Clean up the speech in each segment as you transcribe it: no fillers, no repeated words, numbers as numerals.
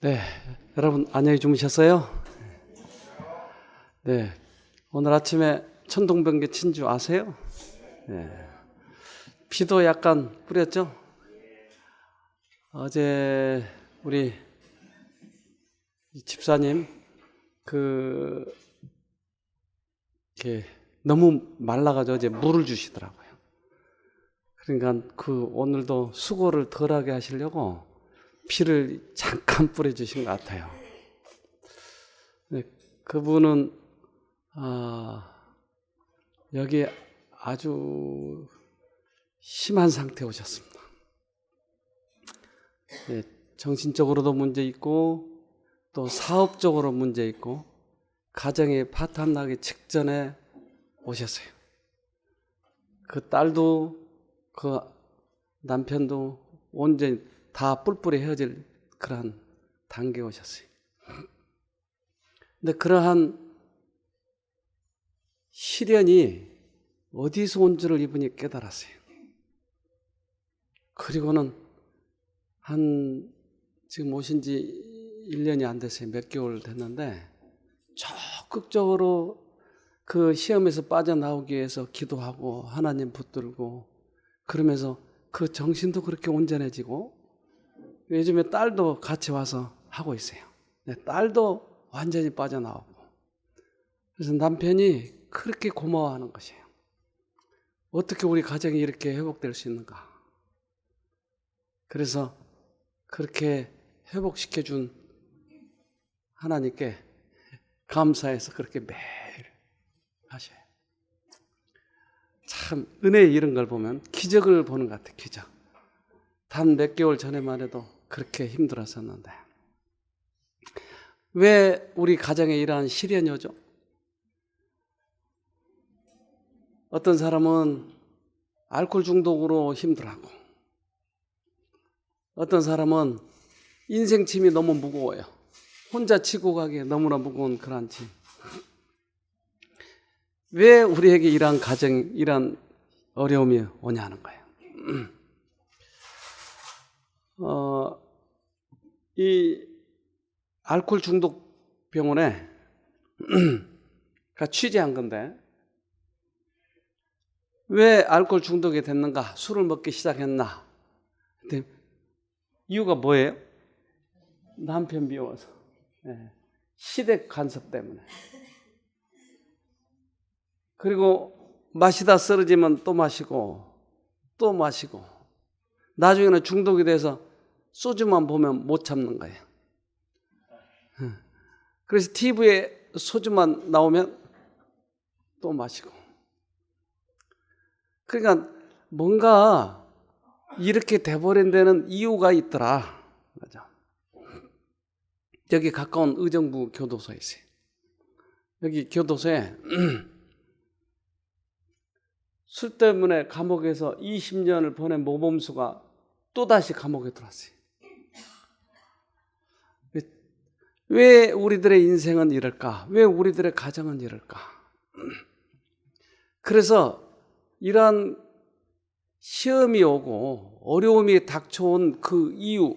네, 여러분 안녕히 주무셨어요? 네, 오늘 아침에 천둥번개 친 줄 아세요? 네, 비도 약간 뿌렸죠? 어제 우리 집사님 이렇게 너무 말라가지고 어제 물을 주시더라고요. 그러니까 오늘도 수고를 덜하게 하시려고 비를 잠깐 뿌려주신 것 같아요. 네, 그분은 여기 아주 심한 상태에 오셨습니다. 네, 정신적으로도 문제 있고 또 사업적으로 문제 있고 가정이 파탄 나기 직전에 오셨어요. 그 딸도 그 남편도 온전히 다 뿔뿔이 헤어질 그러한 단계에 오셨어요. 근데 그러한 시련이 어디서 온 줄을 이분이 깨달았어요. 그리고는 지금 오신 지 1년이 안 됐어요. 몇 개월 됐는데 적극적으로 그 시험에서 빠져나오기 위해서 기도하고 하나님 붙들고 그러면서 그 정신도 그렇게 온전해지고 요즘에 딸도 같이 와서 하고 있어요. 딸도 완전히 빠져나오고 그래서 남편이 그렇게 고마워하는 것이에요. 어떻게 우리 가정이 이렇게 회복될 수 있는가. 그래서 그렇게 회복시켜준 하나님께 감사해서 그렇게 매일 하셔요. 참 은혜의 이런 걸 보면 기적을 보는 것 같아요. 기적. 단 몇 개월 전에만 해도 그렇게 힘들었었는데 왜 우리 가정에 이러한 시련이 오죠? 어떤 사람은 알코올 중독으로 힘들어하고 어떤 사람은 인생 짐이 너무 무거워요. 혼자 지고 가기에 너무나 무거운 그런 짐. 왜 우리에게 이러한 이러한 어려움이 오냐는 거예요. 이 알코올 중독 병원에 취재한 건데 왜 알코올 중독이 됐는가? 술을 먹기 시작했나? 근데 이유가 뭐예요? 남편 미워서. 시댁 간섭 때문에. 그리고 마시다 쓰러지면 또 마시고 또 마시고 나중에는 중독이 돼서 소주만 보면 못 참는 거예요. 그래서 TV에 소주만 나오면 또 마시고. 그러니까 뭔가 이렇게 돼버린 데는 이유가 있더라. 맞아. 여기 가까운 의정부 교도소에 있어요. 여기 교도소에 술 때문에 감옥에서 20년을 보낸 모범수가 또다시 감옥에 들어왔어요. 왜 우리들의 인생은 이럴까? 왜 우리들의 가정은 이럴까? 그래서 이러한 시험이 오고 어려움이 닥쳐온 그 이유,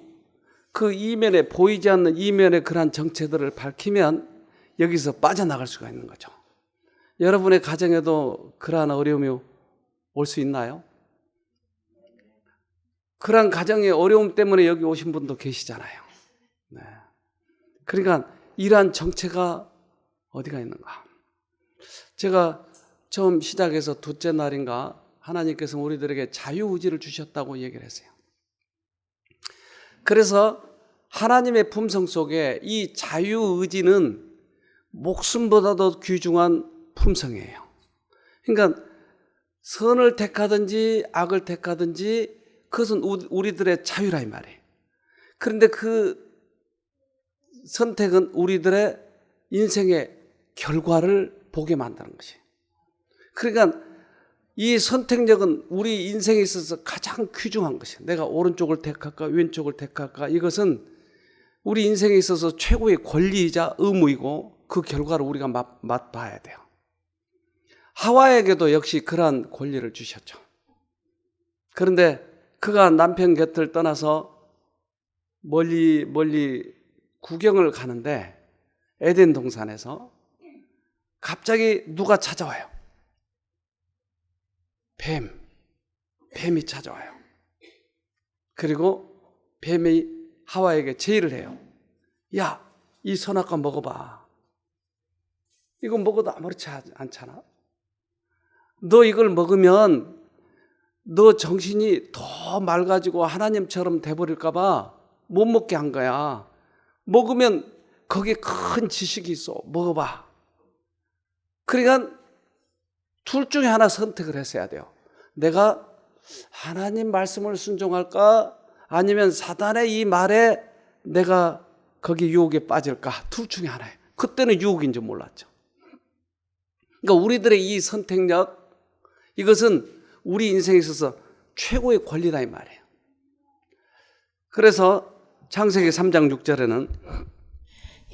그 이면에 보이지 않는 이면의 그러한 정체들을 밝히면 여기서 빠져나갈 수가 있는 거죠. 여러분의 가정에도 그러한 어려움이 올 수 있나요? 그러한 가정의 어려움 때문에 여기 오신 분도 계시잖아요. 네. 그러니까 이러한 정체가 어디가 있는가? 제가 처음 시작해서 둘째 날인가 하나님께서 우리들에게 자유의지를 주셨다고 얘기를 했어요. 그래서 하나님의 품성 속에 이 자유의지는 목숨보다도 귀중한 품성이에요. 그러니까 선을 택하든지 악을 택하든지 그것은 우리들의 자유라 이 말이에요. 그런데 그 선택은 우리들의 인생의 결과를 보게 만드는 것이에요. 그러니까 이 선택력은 우리 인생에 있어서 가장 귀중한 것이에요. 내가 오른쪽을 택할까 왼쪽을 택할까 이것은 우리 인생에 있어서 최고의 권리이자 의무이고 그 결과를 우리가 맛봐야 돼요. 하와에게도 역시 그러한 권리를 주셨죠. 그런데 그가 남편 곁을 떠나서 멀리 구경을 가는데 에덴 동산에서 갑자기 누가 찾아와요. 뱀이 찾아와요. 그리고 뱀이 하와에게 제의를 해요. 야, 이 선악과 먹어봐. 이거 먹어도 아무렇지 않잖아. 너 이걸 먹으면 너 정신이 더 맑아지고 하나님처럼 돼버릴까 봐 못 먹게 한 거야. 먹으면 거기에 큰 지식이 있어. 먹어봐. 그러니까 둘 중에 하나 선택을 했어야 돼요. 내가 하나님 말씀을 순종할까? 아니면 사단의 이 말에 내가 거기 유혹에 빠질까? 둘 중에 하나예요. 그때는 유혹인지 몰랐죠. 그러니까 우리들의 이 선택력, 이것은 우리 인생에 있어서 최고의 권리다 이 말이에요. 그래서 창세기 3장 6절에는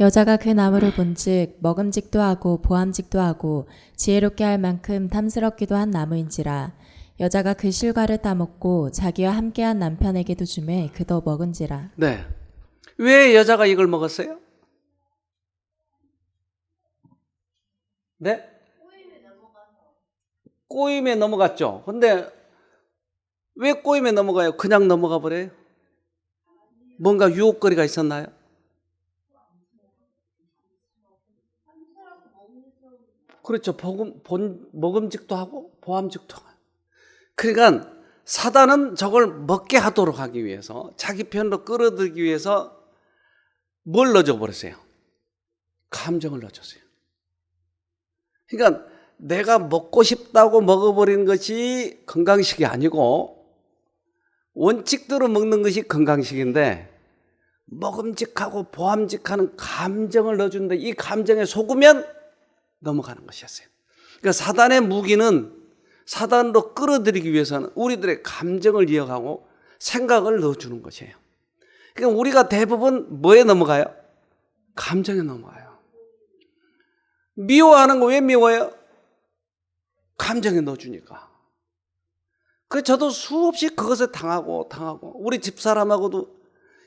여자가 그 나무를 본즉 먹음직도 하고 보암직도 하고 지혜롭게 할 만큼 탐스럽기도 한 나무인지라. 여자가 그 실과를 따먹고 자기와 함께한 남편에게도 주매 그도 먹은지라. 네. 왜 여자가 이걸 먹었어요? 네? 꼬임에 넘어갔죠. 근데 왜 꼬임에 넘어가요? 그냥 넘어가 버려요? 뭔가 유혹거리가 있었나요? 그렇죠. 먹음직도 하고 보암직도 하고. 그러니까 사단은 저걸 먹게 하도록 하기 위해서, 자기 편으로 끌어들이기 위해서 뭘 넣어줘 버렸어요? 감정을 넣어줬어요. 그러니까 내가 먹고 싶다고 먹어버리는 것이 건강식이 아니고 원칙대로 먹는 것이 건강식인데, 먹음직하고 보암직하는 감정을 넣어주는데 이 감정에 속으면 넘어가는 것이었어요. 그러니까 사단의 무기는 사단으로 끌어들이기 위해서는 우리들의 감정을 이어가고 생각을 넣어주는 것이에요. 그러니까 우리가 대부분 뭐에 넘어가요? 감정에 넘어가요. 미워하는 거 왜 미워요? 감정에 넣어주니까. 그래서 저도 수없이 그것에 당하고 우리 집사람하고도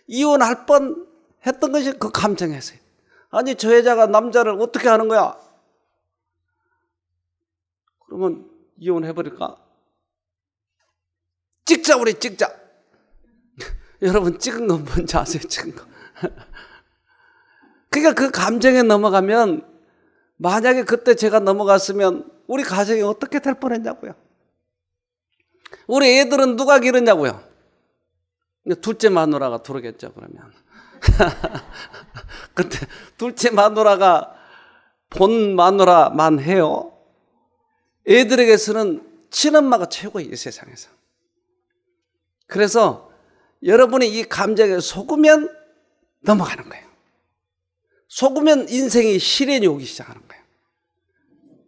이혼할 뻔 했던 것이 그 감정이었어요. 아니 저 여자가 남자를 어떻게 하는 거야? 그러면 이혼해버릴까? 찍자 우리 찍자. 여러분 찍은 건 뭔지 아세요? 찍은 거. 그러니까 그 감정에 넘어가면, 만약에 그때 제가 넘어갔으면 우리 가정이 어떻게 될 뻔했냐고요. 우리 애들은 누가 기르냐고요. 둘째 마누라가 들어오겠죠 그러면. 근데 둘째 마누라가 본 마누라만 해요. 애들에게서는 친엄마가 최고예요, 이 세상에서. 그래서 여러분이 이 감정에 속으면 넘어가는 거예요. 속으면 인생이 시련이 오기 시작하는 거예요.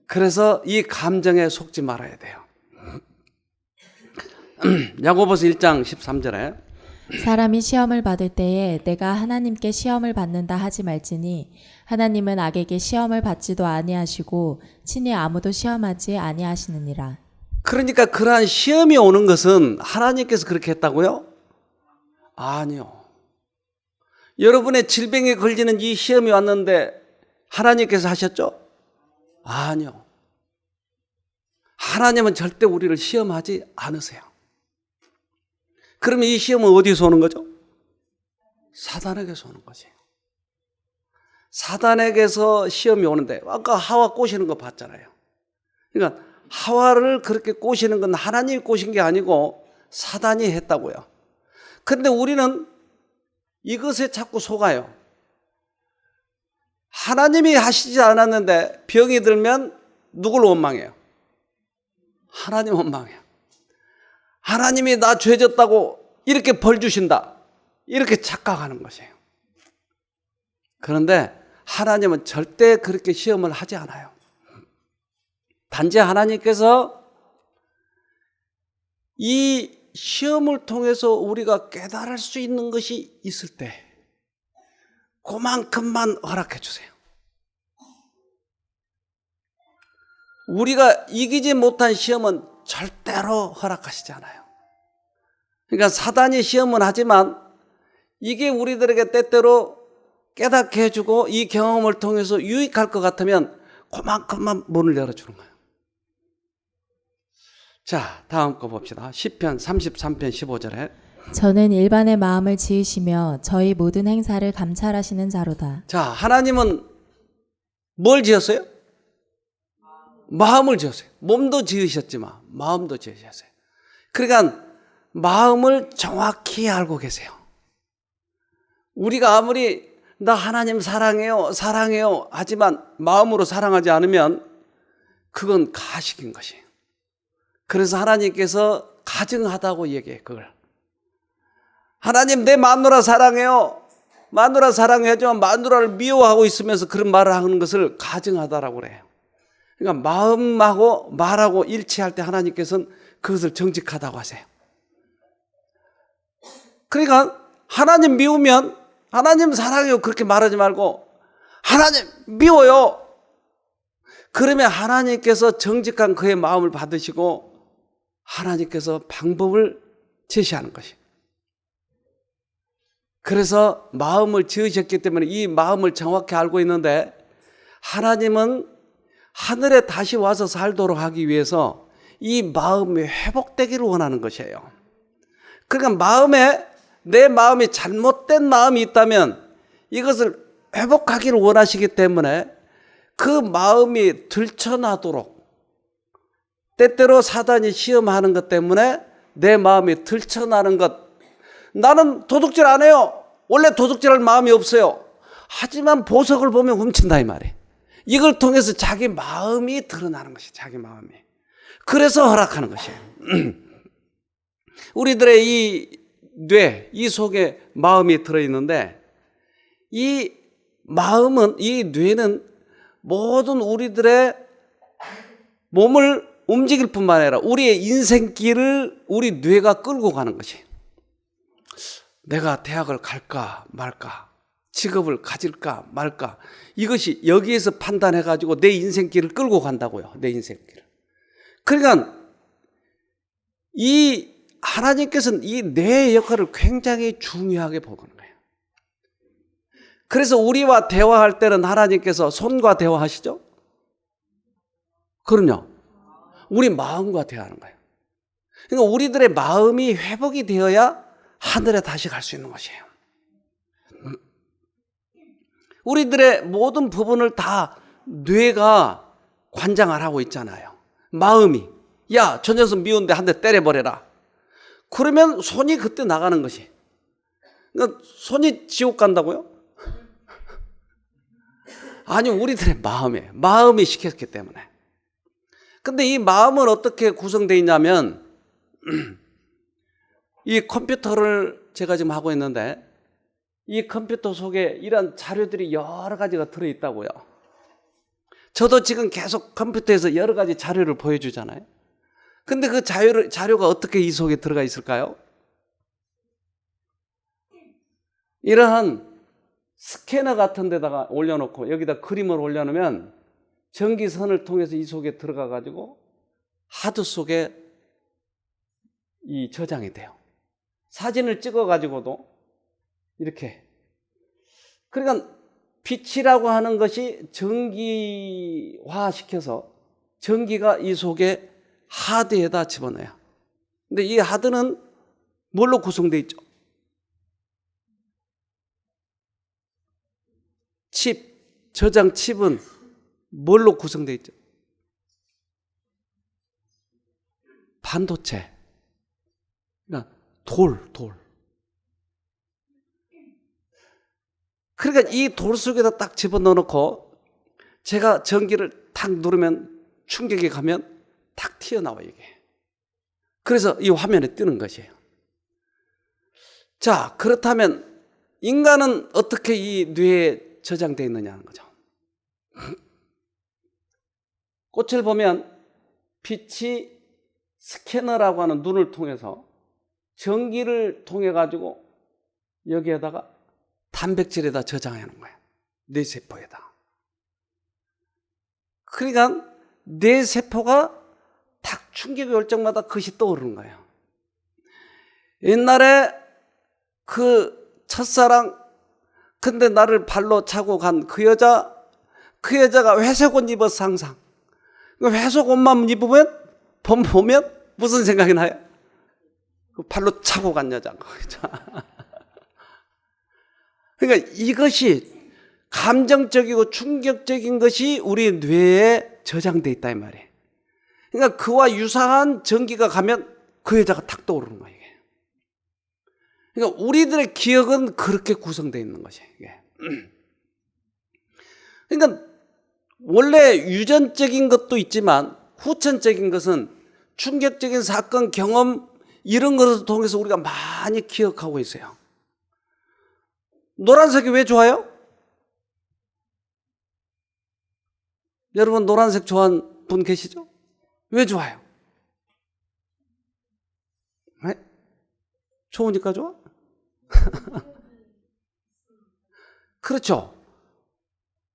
그래서 이 감정에 속지 말아야 돼요. 야고보서 1장 13절에 사람이 시험을 받을 때에 내가 하나님께 시험을 받는다 하지 말지니 하나님은 악에게 시험을 받지도 아니하시고 친히 아무도 시험하지 아니하시느니라. 그러니까 그러한 시험이 오는 것은 하나님께서 그렇게 했다고요? 아니요. 여러분의 질병에 걸리는 이 시험이 왔는데 하나님께서 하셨죠? 아니요. 하나님은 절대 우리를 시험하지 않으세요. 그러면 이 시험은 어디서 오는 거죠? 사단에게서 오는 거지. 사단에게서 시험이 오는데, 아까 하와 꼬시는 거 봤잖아요. 그러니까 하와를 그렇게 꼬시는 건 하나님이 꼬신 게 아니고 사단이 했다고요. 그런데 우리는 이것에 자꾸 속아요. 하나님이 하시지 않았는데 병이 들면 누굴 원망해요? 하나님 원망해요. 하나님이 나 죄졌다고 이렇게 벌 주신다, 이렇게 착각하는 것이에요. 그런데 하나님은 절대 그렇게 시험을 하지 않아요. 단지 하나님께서 이 시험을 통해서 우리가 깨달을 수 있는 것이 있을 때 그만큼만 허락해 주세요. 우리가 이기지 못한 시험은 절대로 허락하시지 않아요. 그러니까 사단이 시험은 하지만 이게 우리들에게 때때로 깨닫게 해주고 이 경험을 통해서 유익할 것 같으면 그만큼만 문을 열어주는 거예요. 자, 다음 거 봅시다. 시편 33편 15절에 저는 일반의 마음을 지으시며 저희 모든 행사를 감찰하시는 자로다. 자, 하나님은 뭘 지었어요? 마음을 지었어요. 몸도 지으셨지만 마음도 지으셨어요. 그러니까 마음을 정확히 알고 계세요. 우리가 아무리 나 하나님 사랑해요, 사랑해요 하지만 마음으로 사랑하지 않으면 그건 가식인 것이에요. 그래서 하나님께서 가증하다고 얘기해. 그걸 하나님 내 마누라 사랑해요, 마누라 사랑하지만 마누라를 미워하고 있으면서 그런 말을 하는 것을 가증하다라고 그래요. 그러니까 마음하고 말하고 일치할 때 하나님께서는 그것을 정직하다고 하세요. 그러니까 하나님 미우면 하나님 사랑해요 그렇게 말하지 말고 하나님 미워요. 그러면 하나님께서 정직한 그의 마음을 받으시고 하나님께서 방법을 제시하는 것이에요. 그래서 마음을 지으셨기 때문에 이 마음을 정확히 알고 있는데 하나님은 하늘에 다시 와서 살도록 하기 위해서 이 마음이 회복되기를 원하는 것이에요. 그러니까 내 마음이 잘못된 마음이 있다면 이것을 회복하기를 원하시기 때문에 그 마음이 들춰나도록 때때로 사단이 시험하는 것 때문에 내 마음이 들춰나는 것. 나는 도둑질 안 해요. 원래 도둑질할 마음이 없어요. 하지만 보석을 보면 훔친다 이 말이에요. 이걸 통해서 자기 마음이 드러나는 것이 자기 마음이. 그래서 허락하는 것이에요. 우리들의 이 뇌, 이 속에 마음이 들어있는데 이 마음은, 이 뇌는 모든 우리들의 몸을 움직일 뿐만 아니라 우리의 인생길을 우리 뇌가 끌고 가는 것이에요. 내가 대학을 갈까 말까, 직업을 가질까 말까, 이것이 여기에서 판단해가지고 내 인생길을 끌고 간다고요. 내 인생길을. 그러니까 이 하나님께서는 이 뇌의 역할을 굉장히 중요하게 보는 거예요. 그래서 우리와 대화할 때는 하나님께서 손과 대화하시죠? 그럼요. 우리 마음과 대화하는 거예요. 그러니까 우리들의 마음이 회복이 되어야 하늘에 다시 갈 수 있는 것이에요. 우리들의 모든 부분을 다 뇌가 관장을 하고 있잖아요. 마음이, 야, 저 녀석 미운데 한 대 때려버려라. 그러면 손이 그때 나가는 것이. 그러니까 손이 지옥 간다고요? 아니, 우리들의 마음이 시켰기 때문에. 근데 이 마음은 어떻게 구성되어 있냐면 이 컴퓨터를 제가 지금 하고 있는데 이 컴퓨터 속에 이런 자료들이 여러 가지가 들어있다고요. 저도 지금 계속 컴퓨터에서 여러 가지 자료를 보여주잖아요. 근데 그 자료가 어떻게 이 속에 들어가 있을까요? 이러한 스캐너 같은 데다가 올려놓고 여기다 그림을 올려놓으면 전기선을 통해서 이 속에 들어가 가지고 하드 속에 이 저장이 돼요. 사진을 찍어 가지고도 이렇게. 그러니까 빛이라고 하는 것이 전기화 시켜서 전기가 이 속에 하드에다 집어넣어요. 근데 이 하드는 뭘로 구성되어 있죠? 저장 칩은 뭘로 구성되어 있죠? 반도체. 그러니까 돌. 그러니까 이 돌 속에다 딱 집어넣어 놓고 제가 전기를 탁 누르면 충격이 가면 탁 튀어나와요, 이게. 그래서 이 화면에 뜨는 것이에요. 자, 그렇다면 인간은 어떻게 이 뇌에 저장되어 있느냐는 거죠. 꽃을 보면 빛이 스캐너라고 하는 눈을 통해서 전기를 통해 가지고 여기에다가 단백질에다 저장해 놓은 거예요. 뇌세포에다. 그러니까 뇌세포가 탁 충격이 올 적마다 그것이 떠오르는 거예요. 옛날에 그 첫사랑, 근데 나를 발로 차고 간 그 여자가 회색 옷 입었어 항상. 회색 옷만 입으면 보면 무슨 생각이 나요? 발로 차고 간 여자. 그러니까 이것이 감정적이고 충격적인 것이 우리 뇌에 저장돼 있다 이 말이에요. 그러니까 그와 유사한 전기가 가면 그 여자가 탁 떠오르는 거예요. 이게. 그러니까 우리들의 기억은 그렇게 구성되어 있는 것이에요. 이게. 그러니까 원래 유전적인 것도 있지만 후천적인 것은 충격적인 사건, 경험 이런 것을 통해서 우리가 많이 기억하고 있어요. 노란색이 왜 좋아요? 여러분 노란색 좋아하는 분 계시죠? 왜 좋아요? 네? 좋으니까 좋아? 그렇죠.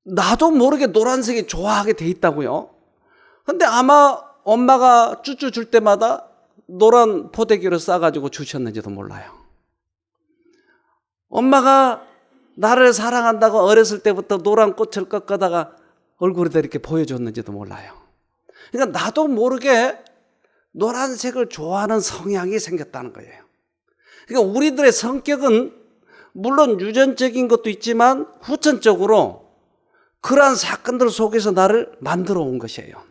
나도 모르게 노란색이 좋아하게 돼 있다고요. 근데 아마 엄마가 쭈쭈 줄 때마다 노란 포대기를 싸가지고 주셨는지도 몰라요. 엄마가 나를 사랑한다고 어렸을 때부터 노란 꽃을 꺾어다가 얼굴에다 이렇게 보여줬는지도 몰라요. 그러니까 나도 모르게 노란색을 좋아하는 성향이 생겼다는 거예요. 그러니까 우리들의 성격은 물론 유전적인 것도 있지만 후천적으로 그러한 사건들 속에서 나를 만들어 온 것이에요.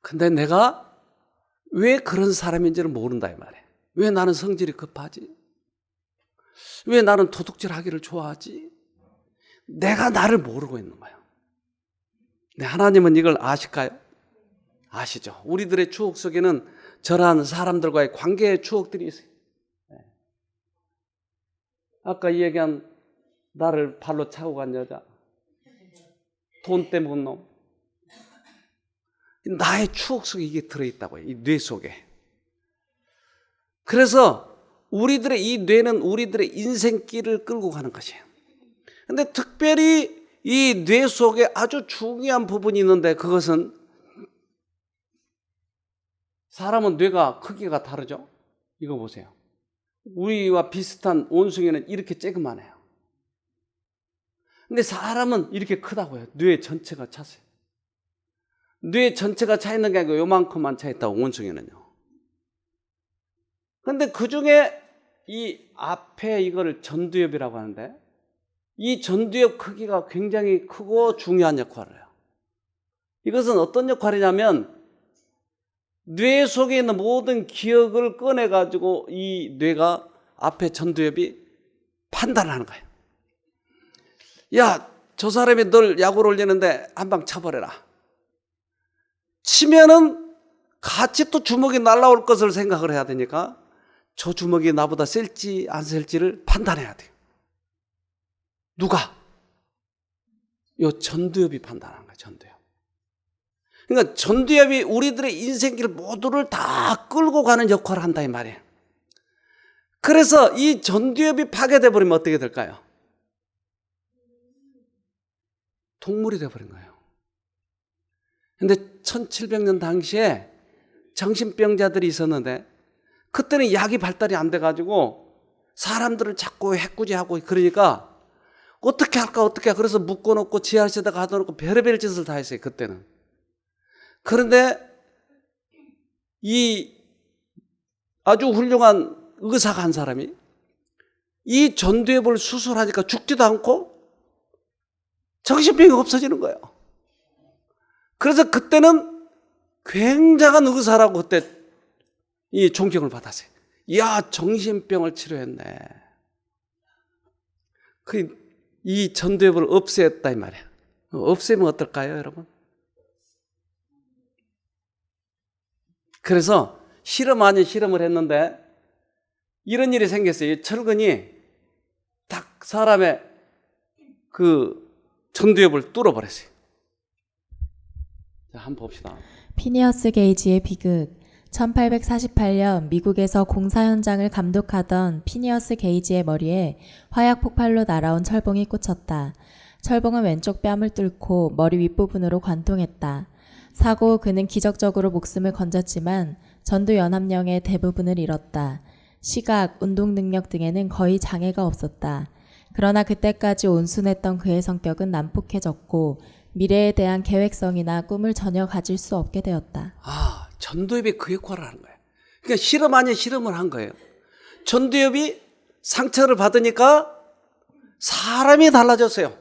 근데 내가 왜 그런 사람인지를 모른다 이 말이에요. 왜 나는 성질이 급하지? 왜 나는 도둑질 하기를 좋아하지? 내가 나를 모르고 있는 거예요. 근데 하나님은 이걸 아실까요? 아시죠? 우리들의 추억 속에는 저러한 사람들과의 관계의 추억들이 있어요. 아까 얘기한 나를 발로 차고 간 여자, 돈 때문 놈, 나의 추억 속에 이게 들어있다고요. 이 뇌 속에. 그래서 우리들의 이 뇌는 우리들의 인생길을 끌고 가는 것이에요. 근데 특별히 이 뇌 속에 아주 중요한 부분이 있는데 그것은 사람은 뇌가 크기가 다르죠. 이거 보세요. 우리와 비슷한 원숭이는 이렇게 쬐그만해요. 근데 사람은 이렇게 크다고요. 뇌 전체가 차세요. 뇌 전체가 차 있는 게 아니고 요만큼만 차 있다고 원숭이는요. 근데 그 중에 이 앞에 이거를 전두엽이라고 하는데 이 전두엽 크기가 굉장히 크고 중요한 역할을 해요. 이것은 어떤 역할이냐면 뇌 속에 있는 모든 기억을 꺼내가지고 이 뇌가 앞에 전두엽이 판단을 하는 거예요. 야, 저 사람이 널 약을 올리는데 한 방 쳐버려라. 치면은 같이 또 주먹이 날아올 것을 생각을 해야 되니까 저 주먹이 나보다 셀지 안 셀지를 판단해야 돼요. 누가? 요 전두엽이 판단하는 거예요. 전두엽. 그러니까 전두엽이 우리들의 인생길 모두를 다 끌고 가는 역할을 한다 이 말이에요. 그래서 이 전두엽이 파괴돼 버리면 어떻게 될까요? 동물이 돼버린 거예요. 근데 1700년 당시에 정신병자들이 있었는데 그때는 약이 발달이 안 돼가지고 사람들을 자꾸 해꾸지하고 그러니까 어떻게 할까 그래서 묶어놓고 지하실에다 가둬놓고 별의별 짓을 다 했어요. 그때는. 그런데 이 아주 훌륭한 의사가 한 사람이 이 전두엽을 수술하니까 죽지도 않고 정신병이 없어지는 거예요. 그래서 그때는 굉장한 의사라고 그때 이 존경을 받았어요. 이야, 정신병을 치료했네. 이 전두엽을 없앴다 이 말이에요. 없애면 어떨까요, 여러분? 그래서 실험 아닌 실험을 했는데 이런 일이 생겼어요. 철근이 딱 사람의 그 전두엽을 뚫어버렸어요. 자, 한번 봅시다. 피니어스 게이지의 비극. 1848년 미국에서 공사 현장을 감독하던 피니어스 게이지의 머리에 화약 폭발로 날아온 철봉이 꽂혔다. 철봉은 왼쪽 뺨을 뚫고 머리 윗부분으로 관통했다. 사고 후 그는 기적적으로 목숨을 건졌지만 전두 연합령의 대부분을 잃었다. 시각, 운동 능력 등에는 거의 장애가 없었다. 그러나 그때까지 온순했던 그의 성격은 난폭해졌고 미래에 대한 계획성이나 꿈을 전혀 가질 수 없게 되었다. 아, 전도엽이 그 역할을 하는 거예요. 그러니까 실험 아닌 실험을 한 거예요. 전도엽이 상처를 받으니까 사람이 달라졌어요.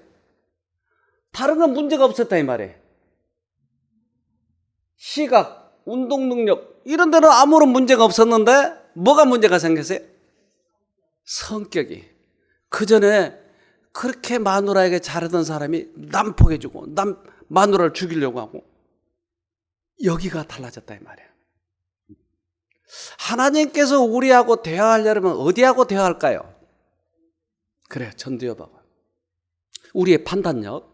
다른 건 문제가 없었다 이 말이에요. 시각, 운동 능력 이런 데는 아무런 문제가 없었는데 뭐가 문제가 생겼어요? 성격이. 그 전에 그렇게 마누라에게 잘하던 사람이 난폭해지고 마누라를 죽이려고 하고 여기가 달라졌다 이 말이에요. 하나님께서 우리하고 대화하려면 어디하고 대화할까요? 그래요. 전도여봐봐. 우리의 판단력.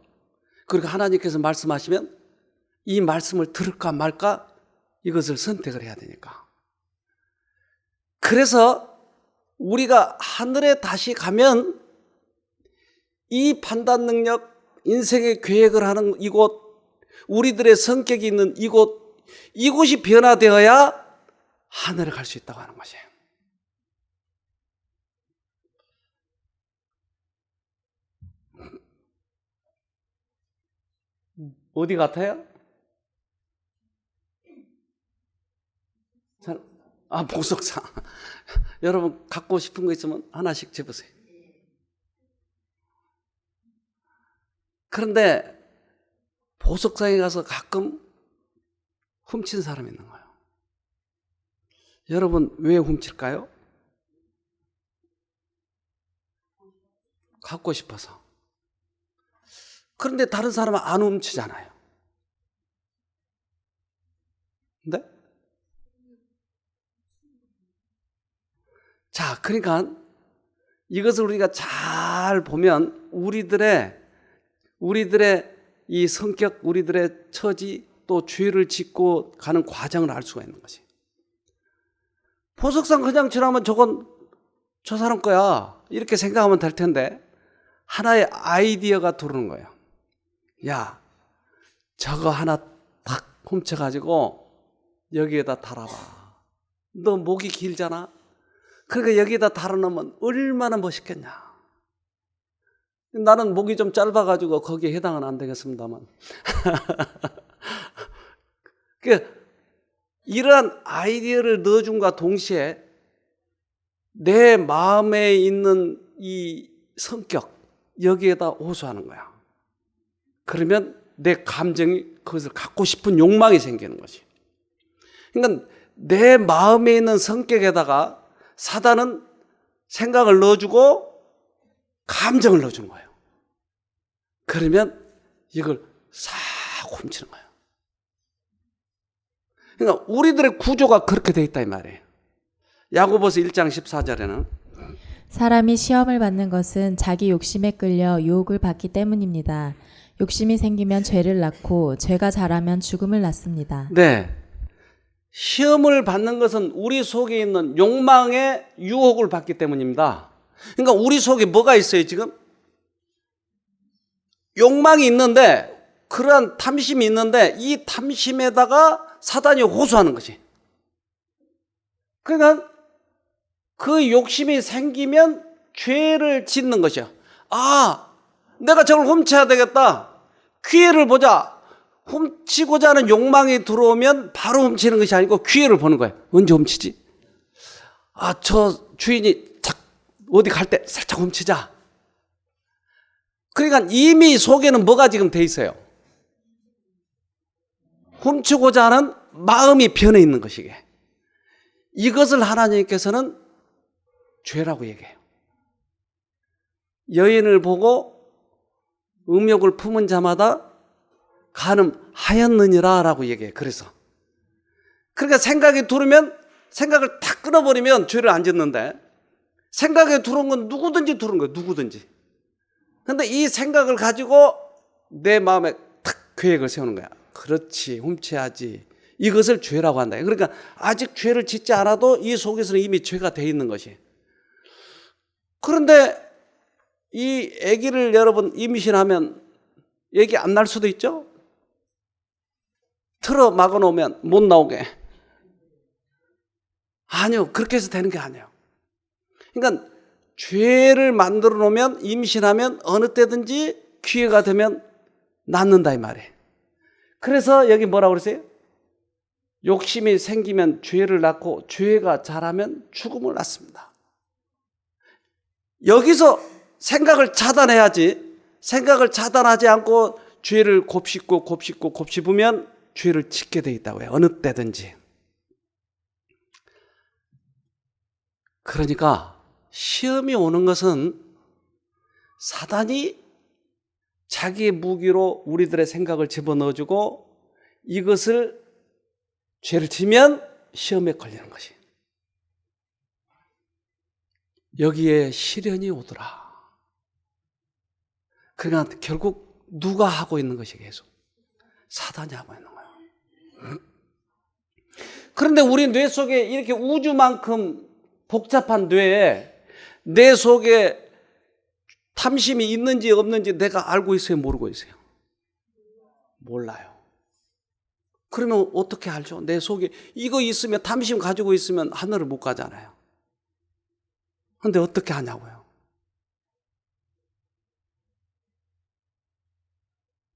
그리고 하나님께서 말씀하시면 이 말씀을 들을까 말까 이것을 선택을 해야 되니까. 그래서 우리가 하늘에 다시 가면 이 판단 능력, 인생의 계획을 하는 이곳, 우리들의 성격이 있는 이곳이 변화되어야 하늘에 갈 수 있다고 하는 것이에요. 어디 같아요? 보석상. 여러분 갖고 싶은 거 있으면 하나씩 집으세요. 그런데 보석상에 가서 가끔 훔친 사람이 있는 거예요. 여러분 왜 훔칠까요? 갖고 싶어서. 그런데 다른 사람은 안 훔치잖아요. 근데? 자, 그러니까 이것을 우리가 잘 보면 우리들의 이 성격, 우리들의 처지, 또 죄를 짓고 가는 과정을 알 수가 있는 것이. 보석상 그냥 지나면 저건 저 사람 거야 이렇게 생각하면 될 텐데 하나의 아이디어가 들어오는 거예요. 야, 저거 하나 탁 훔쳐가지고 여기에다 달아봐. 너 목이 길잖아. 그러니까 여기에다 달아놓으면 얼마나 멋있겠냐. 나는 목이 좀 짧아가지고 거기에 해당은 안 되겠습니다만. 이러한 아이디어를 넣어준과 동시에 내 마음에 있는 이 성격 여기에다 호소하는 거야. 그러면 내 감정이 그것을 갖고 싶은 욕망이 생기는 거지. 그러니까 내 마음에 있는 성격에다가 사단은 생각을 넣어주고 감정을 넣어주는 거예요. 그러면 이걸 싹 훔치는 거예요. 그러니까 우리들의 구조가 그렇게 돼 있다 이 말이에요. 야고보서 1장 14절에는 사람이 시험을 받는 것은 자기 욕심에 끌려 유혹을 받기 때문입니다. 욕심이 생기면 죄를 낳고 죄가 자라면 죽음을 낳습니다. 네, 시험을 받는 것은 우리 속에 있는 욕망의 유혹을 받기 때문입니다. 그러니까 우리 속에 뭐가 있어요 지금? 욕망이 있는데 그러한 탐심이 있는데 이 탐심에다가 사단이 호소하는 것이. 그러니까 그 욕심이 생기면 죄를 짓는 것이야. 아, 내가 저걸 훔쳐야 되겠다. 기회를 보자. 훔치고자 하는 욕망이 들어오면 바로 훔치는 것이 아니고 기회를 보는 거예요. 언제 훔치지? 아, 저 주인이 어디 갈 때 살짝 훔치자. 그러니까 이미 속에는 뭐가 지금 돼 있어요? 훔치고자 하는 마음이 변해 있는 것이게. 이것을 하나님께서는 죄라고 얘기해요. 여인을 보고 음욕을 품은 자마다 간음하였느니라 라고 얘기해요. 그래서 그러니까 생각이 들으면 생각을 탁 끊어버리면 죄를 안 짓는데 생각에 들어온 건 누구든지 들어온 거예요. 누구든지. 근데 이 생각을 가지고 내 마음에 탁 계획을 세우는 거야. 그렇지, 훔쳐야지. 이것을 죄라고 한다. 그러니까 아직 죄를 짓지 않아도 이 속에서는 이미 죄가 돼 있는 것이. 그런데 이 아기를 여러분 임신하면 아기 안 날 수도 있죠? 틀어 막아 놓으면 못 나오게. 아니요, 그렇게 해서 되는 게 아니에요. 그러니까 죄를 만들어 놓으면, 임신하면 어느 때든지 기회가 되면 낳는다 이 말이에요. 그래서 여기 뭐라고 그러세요? 욕심이 생기면 죄를 낳고 죄가 자라면 죽음을 낳습니다. 여기서 생각을 차단해야지, 생각을 차단하지 않고 죄를 곱씹으면 죄를 짓게 돼 있다고 해요. 어느 때든지. 그러니까 시험이 오는 것은 사단이 자기의 무기로 우리들의 생각을 집어넣어주고 이것을 죄를 지면 시험에 걸리는 것이. 여기에 시련이 오더라. 그러니까 결국 누가 하고 있는 것이 계속? 사단이 하고 있는 거예요. 그런데 우리 뇌 속에 이렇게 우주만큼 복잡한 뇌에 내 속에 탐심이 있는지 없는지 내가 알고 있어요? 모르고 있어요? 몰라요. 그러면 어떻게 알죠? 내 속에 이거 있으면, 탐심 가지고 있으면 하늘을 못 가잖아요. 그런데 어떻게 하냐고요?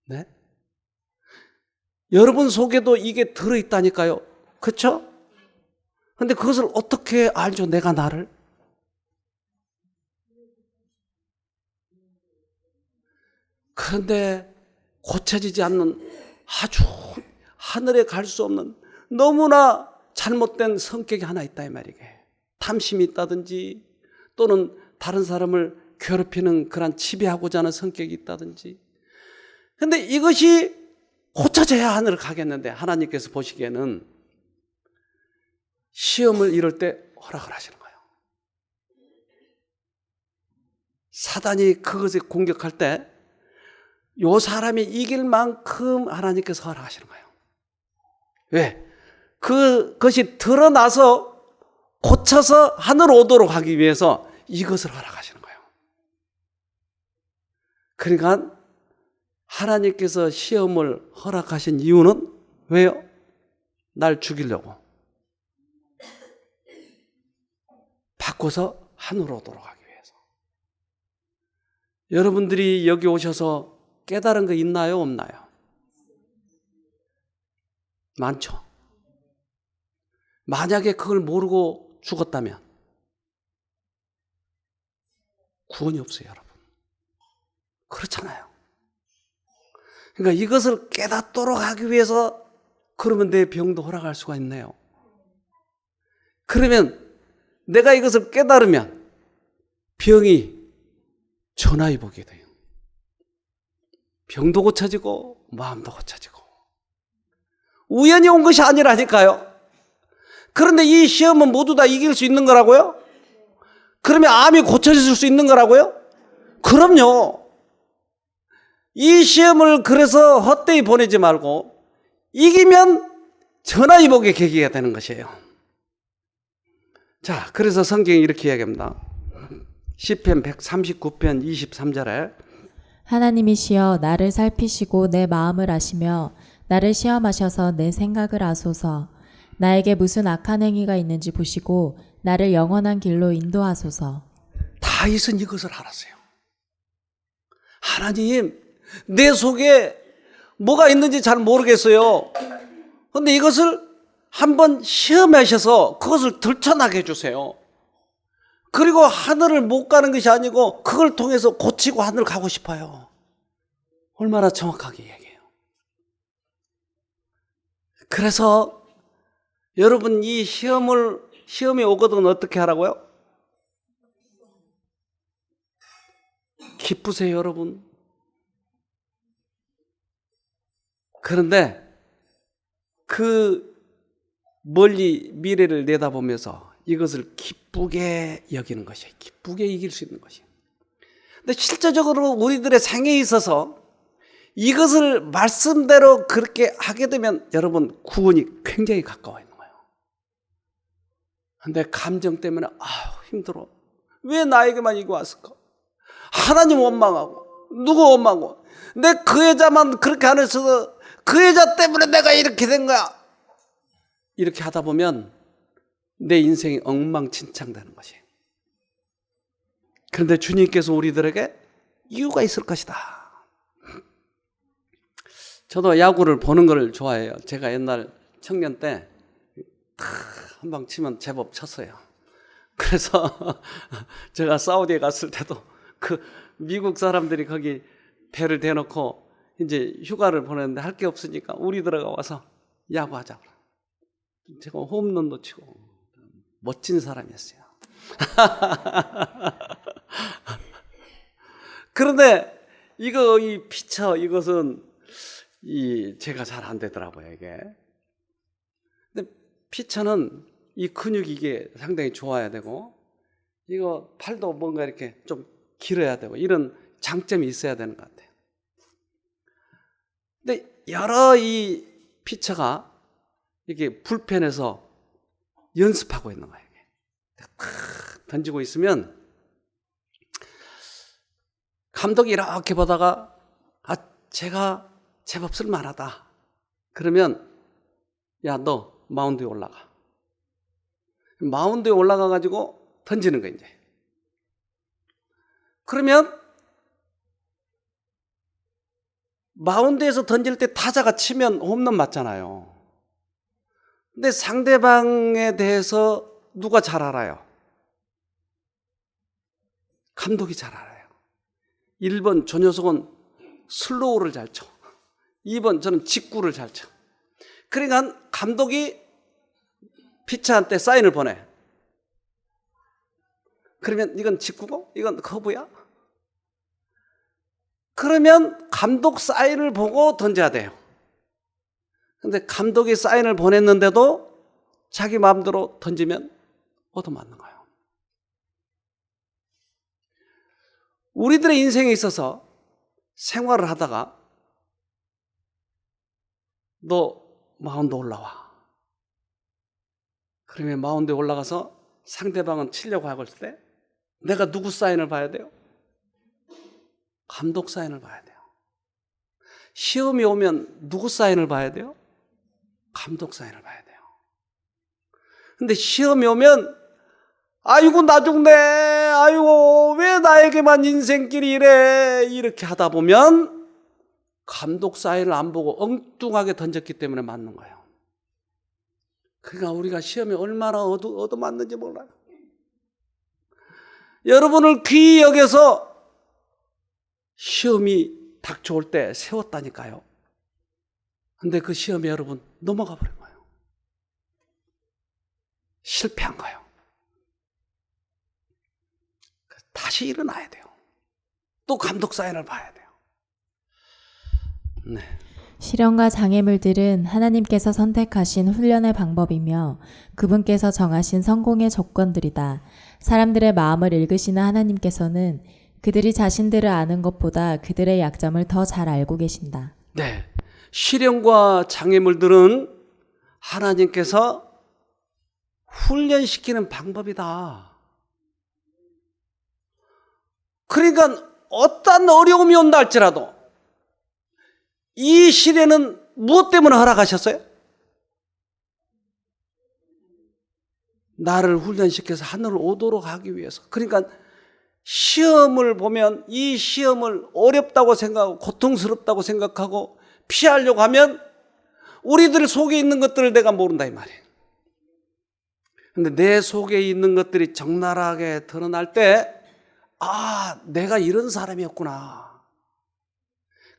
네? 여러분 속에도 이게 들어있다니까요. 그렇죠? 그런데 그것을 어떻게 알죠? 내가 나를? 그런데 고쳐지지 않는 아주 하늘에 갈 수 없는 너무나 잘못된 성격이 하나 있다 이 말이게. 탐심이 있다든지 또는 다른 사람을 괴롭히는 그런 지배하고자 하는 성격이 있다든지. 그런데 이것이 고쳐져야 하늘을 가겠는데 하나님께서 보시기에는 시험을 이럴 때 허락을 하시는 거예요. 사단이 그것을 공격할 때 이 사람이 이길 만큼 하나님께서 허락하시는 거예요. 왜? 그것이 드러나서 고쳐서 하늘로 오도록 하기 위해서 이것을 허락하시는 거예요. 그러니까 하나님께서 시험을 허락하신 이유는 왜요? 날 죽이려고. 바꿔서 하늘로 오도록 하기 위해서. 여러분들이 여기 오셔서 깨달은 거 있나요? 없나요? 많죠. 만약에 그걸 모르고 죽었다면 구원이 없어요, 여러분. 그렇잖아요. 그러니까 이것을 깨닫도록 하기 위해서 그러면 내 병도 허락할 수가 있네요. 그러면 내가 이것을 깨달으면 병이 전화위복이 돼요. 병도 고쳐지고 마음도 고쳐지고. 우연히 온 것이 아니라니까요. 그런데 이 시험은 모두 다 이길 수 있는 거라고요? 그러면 암이 고쳐질 수 있는 거라고요? 그럼요. 이 시험을 그래서 헛되이 보내지 말고 이기면 전화위복의 계기가 되는 것이에요. 자, 그래서 성경이 이렇게 이야기합니다. 시편 139편 23절에 하나님이시여 나를 살피시고 내 마음을 아시며 나를 시험하셔서 내 생각을 아소서. 나에게 무슨 악한 행위가 있는지 보시고 나를 영원한 길로 인도하소서. 다윗은 이것을 알았어요. 하나님, 내 속에 뭐가 있는지 잘 모르겠어요. 그런데 이것을 한번 시험하셔서 그것을 들춰나게 해주세요. 그리고 하늘을 못 가는 것이 아니고 그걸 통해서 고치고 하늘 가고 싶어요. 얼마나 정확하게 얘기해요. 그래서 여러분 이 시험이 오거든 어떻게 하라고요? 기쁘세요, 여러분. 그런데 그 멀리 미래를 내다보면서 이것을 기쁘게 여기는 것이에요. 기쁘게 이길 수 있는 것이에요. 근데 실제적으로 우리들의 생애에 있어서 이것을 말씀대로 그렇게 하게 되면 여러분 구원이 굉장히 가까워 있는 거예요. 근데 감정 때문에 힘들어. 왜 나에게만 이거 왔을까? 하나님 원망하고 누구 원망하고 내 그 여자만 그렇게 안 했어도 그 여자 때문에 내가 이렇게 된 거야. 이렇게 하다 보면 내 인생이 엉망진창되는 것이에요. 그런데 주님께서 우리들에게 이유가 있을 것이다. 저도 야구를 보는 걸 좋아해요. 제가 옛날 청년 때 한 방 치면 제법 쳤어요. 그래서 제가 사우디에 갔을 때도 그 미국 사람들이 거기 배를 대놓고 이제 휴가를 보냈는데 할 게 없으니까 우리들가 와서 야구하자고. 제가 홈런도 치고 멋진 사람이었어요. 그런데 이 피처 이것은 제가 잘 안 되더라고요, 이게. 근데 피처는 이 근육이 이게 상당히 좋아야 되고, 이거 팔도 뭔가 이렇게 좀 길어야 되고, 이런 장점이 있어야 되는 것 같아요. 근데 여러 이 피처가 이렇게 불펜에서 연습하고 있는 거예요. 던지고 있으면 감독이 이렇게 보다가 제가 제법 쓸만하다. 그러면 야, 너 마운드에 올라가. 마운드에 올라가 가지고 던지는 거예요, 이제. 그러면 마운드에서 던질 때 타자가 치면 홈런 맞잖아요. 근데 상대방에 대해서 누가 잘 알아요? 감독이 잘 알아요. 1번 저 녀석은 슬로우를 잘 쳐. 2번 저는 직구를 잘 쳐. 그러니까 감독이 피처한테 사인을 보내. 그러면 이건 직구고 이건 커브야? 그러면 감독 사인을 보고 던져야 돼요. 근데 감독이 사인을 보냈는데도 자기 마음대로 던지면 얻어맞는 거예요. 우리들의 인생에 있어서 생활을 하다가 너 마운드 올라와. 그러면 마운드에 올라가서 상대방은 치려고 하고 있을 때 내가 누구 사인을 봐야 돼요? 감독 사인을 봐야 돼요. 시험이 오면 누구 사인을 봐야 돼요? 감독 사인을 봐야 돼요. 근데 시험이 오면 아이고 나 죽네, 아이고 왜 나에게만 인생길이 이래, 이렇게 하다 보면 감독 사인을 안 보고 엉뚱하게 던졌기 때문에 맞는 거예요. 그러니까 우리가 시험에 얼마나 얻어맞는지 몰라요. 여러분을 귀히 여겨서 시험이 닥쳐올 때 세웠다니까요. 근데 그 시험에 여러분 넘어가 버린 거예요. 실패한 거예요. 다시 일어나야 돼요. 또 감독 사인을 봐야 돼요. 네. 시련과 장애물들은 하나님께서 선택하신 훈련의 방법이며 그분께서 정하신 성공의 조건들이다. 사람들의 마음을 읽으시는 하나님께서는 그들이 자신들을 아는 것보다 그들의 약점을 더 잘 알고 계신다. 네. 시련과 장애물들은 하나님께서 훈련시키는 방법이다. 그러니까 어떤 어려움이 온다 할지라도 이 시련은 무엇 때문에 허락하셨어요? 나를 훈련시켜서 하늘을 오도록 하기 위해서. 그러니까 시험을 보면 이 시험을 어렵다고 생각하고 고통스럽다고 생각하고 피하려고 하면 우리들 속에 있는 것들을 내가 모른다 이 말이에요. 근데 내 속에 있는 것들이 적나라하게 드러날 때 내가 이런 사람이었구나.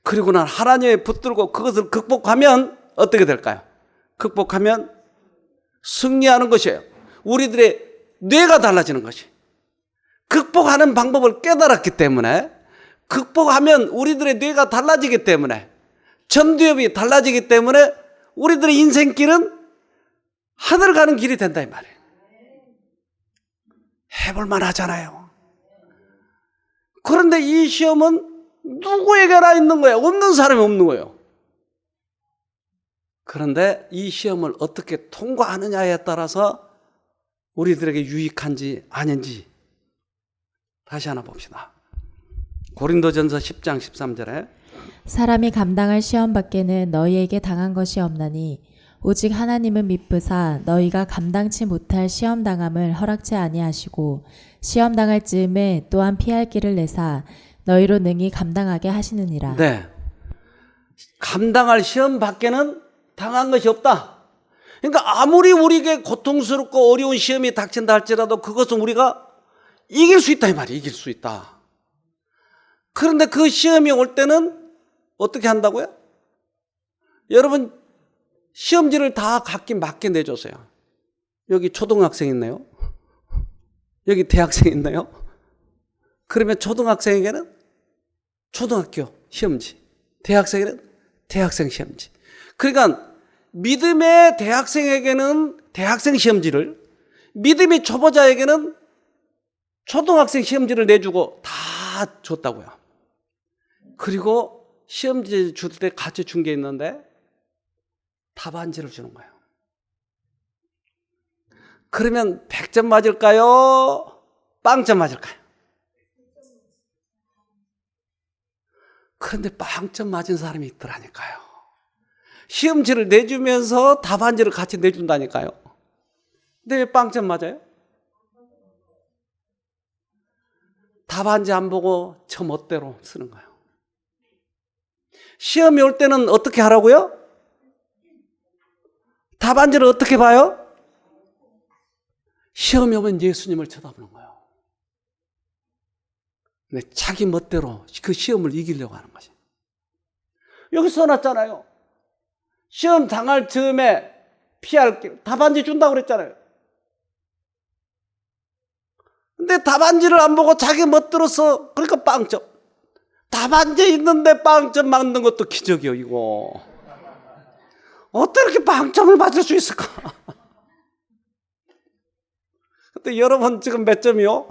그리고 난 하나님에 붙들고 그것을 극복하면 어떻게 될까요? 극복하면 승리하는 것이에요. 우리들의 뇌가 달라지는 것이. 극복하는 방법을 깨달았기 때문에, 극복하면 우리들의 뇌가 달라지기 때문에, 전두엽이 달라지기 때문에 우리들의 인생길은 하늘 가는 길이 된다 이 말이에요. 해볼만 하잖아요. 그런데 이 시험은 누구에게나 있는 거예요. 없는 사람이 없는 거예요. 그런데 이 시험을 어떻게 통과하느냐에 따라서 우리들에게 유익한지 아닌지 다시 하나 봅시다. 고린도전서 10장 13절에 사람이 감당할 시험 밖에는 너희에게 당한 것이 없나니 오직 하나님은 미쁘사 너희가 감당치 못할 시험 당함을 허락지 아니하시고 시험 당할 즈음에 또한 피할 길을 내사 너희로 능히 감당하게 하시느니라. 네. 감당할 시험 밖에는 당한 것이 없다. 그러니까 아무리 우리에게 고통스럽고 어려운 시험이 닥친다 할지라도 그것은 우리가 이길 수 있다 이 말이에요. 이길 수 있다. 그런데 그 시험이 올 때는 어떻게 한다고요? 여러분 시험지를 다 각기 맞게 내줬어요. 여기 초등학생 있네요. 여기 대학생 있나요? 그러면 초등학생에게는 초등학교 시험지, 대학생에게는 대학생 시험지. 그러니까 믿음의 대학생에게는 대학생 시험지를, 믿음의 초보자에게는 초등학생 시험지를 내주고 다 줬다고요. 그리고 시험지 줄 때 같이 준 게 있는데 답안지를 주는 거예요. 그러면 100점 맞을까요? 빵점 맞을까요? 그런데 빵점 맞은 사람이 있더라니까요. 시험지를 내주면서 답안지를 같이 내준다니까요. 근데 왜 빵점 맞아요? 답안지 안 보고 저 멋대로 쓰는 거예요. 시험이 올 때는 어떻게 하라고요? 답안지를 어떻게 봐요? 시험이 오면 예수님을 쳐다보는 거예요. 근데 자기 멋대로 그 시험을 이기려고 하는 거지. 여기 써놨잖아요. 시험 당할 즈음에 피할 길, 답안지 준다고 그랬잖아요. 근데 답안지를 안 보고 자기 멋대로 써. 그러니까 빵점. 답안지 있는데 빵점 맞는 것도 기적이에요, 이거. 어떻게 이렇게 빵점을 맞을 수 있을까? 근데 여러분 지금 몇 점이요?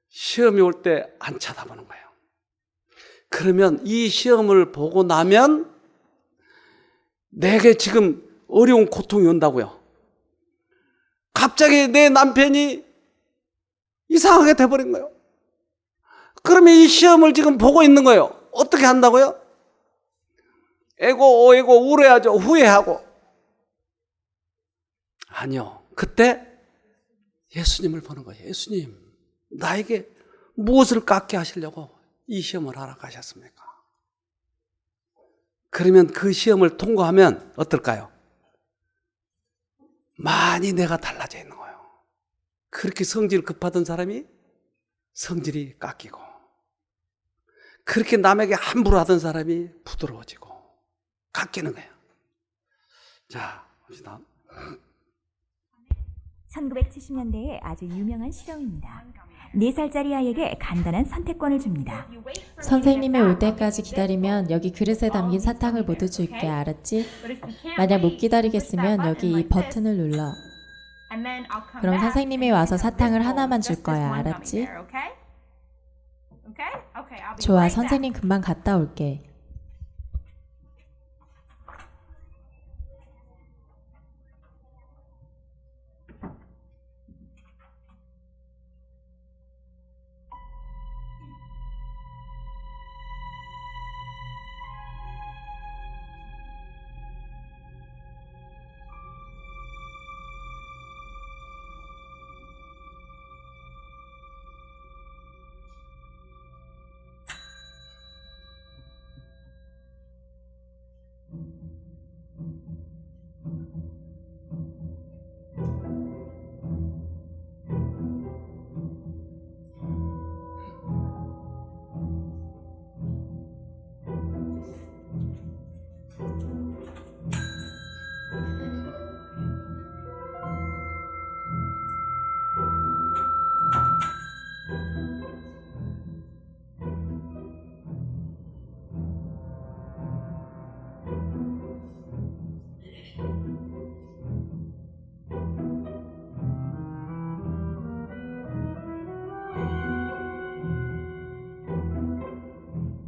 시험이 올 때 안 쳐다보는 거예요. 그러면 이 시험을 보고 나면 내게 지금 어려운 고통이 온다고요. 갑자기 내 남편이 이상하게 돼버린 거예요. 그러면 이 시험을 지금 보고 있는 거예요. 어떻게 한다고요? 애고 오애고 울어야죠. 후회하고. 아니요. 그때 예수님을 보는 거예요. 예수님, 나에게 무엇을 깎게 하시려고 이 시험을 하러 가셨습니까? 그러면 그 시험을 통과하면 어떨까요? 많이 내가 달라져 있는 거예요. 그렇게 성질 급하던 사람이 성질이 깎이고, 그렇게 남에게 함부로 하던 사람이 부드러워지고 깎이는 거예요. 자, 봅시다. 1970년대에 아주 유명한 실험입니다. 4살짜리 아이에게 간단한 선택권을 줍니다. 선생님이 올 때까지 기다리면 여기 그릇에 담긴 사탕을 모두 줄게. 알았지? 만약 못 기다리겠으면 여기 이 버튼을 눌러. 그럼 선생님이 와서 사탕을 하나만 줄 거야. 알았지? 좋아, 선생님 금방 갔다 올게.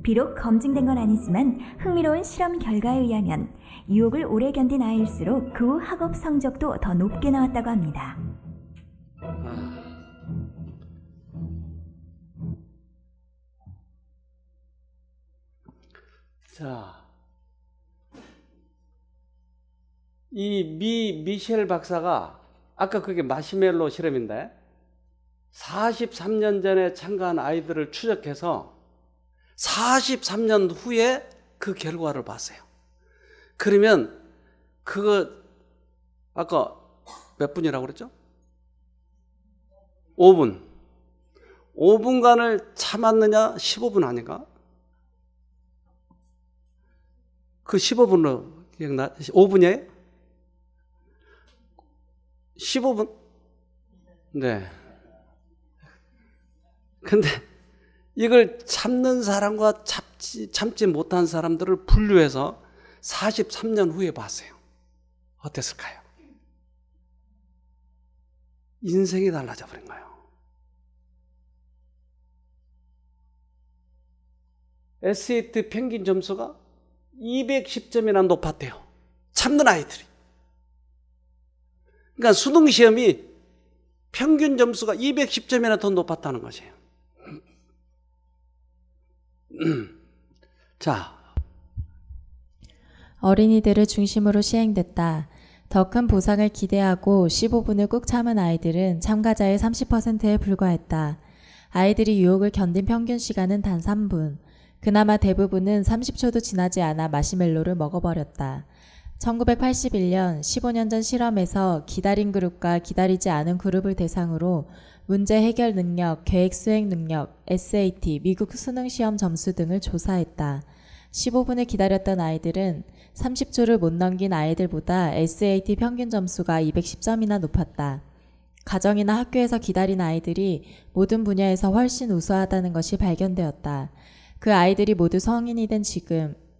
비록 검증된 건 아니지만 흥미로운 실험 결과에 의하면 유혹을 오래 견딘 아이일수록 그 후 학업 성적도 더 높게 나왔다고 합니다. 자, 이 미셸 박사가 아까 그게 마시멜로 실험인데 43년 전에 참가한 아이들을 추적해서 43년 후에 그 결과를 봤어요. 그러면 그거 아까 몇 분이라고 그랬죠? 5분. 5분간을 참았느냐 15분 아닌가? 그 15분으로 기억나? 5분이에요? 15분? 네. 근데 이걸 참는 사람과 참지 못한 사람들을 분류해서 43년 후에 봤어요. 어땠을까요? 인생이 달라져 버린 거예요. SAT 평균 점수가 210점이나 높았대요. 참는 아이들이. 그러니까 수능 시험이 평균 점수가 210점이나 더 높았다는 것이에요. 자, 어린이들을 중심으로 시행됐다. 더 큰 보상을 기대하고 15분을 꾹 참은 아이들은 참가자의 30%에 불과했다. 아이들이 유혹을 견딘 평균 시간은 단 3분. 그나마 대부분은 30초도 지나지 않아 마시멜로를 먹어버렸다. 1981년 15년 전 실험에서 기다린 그룹과 기다리지 않은 그룹을 대상으로 문제 해결 능력, 계획 수행 능력, SAT, 미국 수능 시험 점수 등을 조사했다. 15분을 기다렸던 아이들은 30초를 못 넘긴 아이들보다 SAT 평균 점수가 210점이나 높았다. 가정이나 학교에서 기다린 아이들이 모든 분야에서 훨씬 우수하다는 것이 발견되었다. 그 아이들이 모두 성인이 된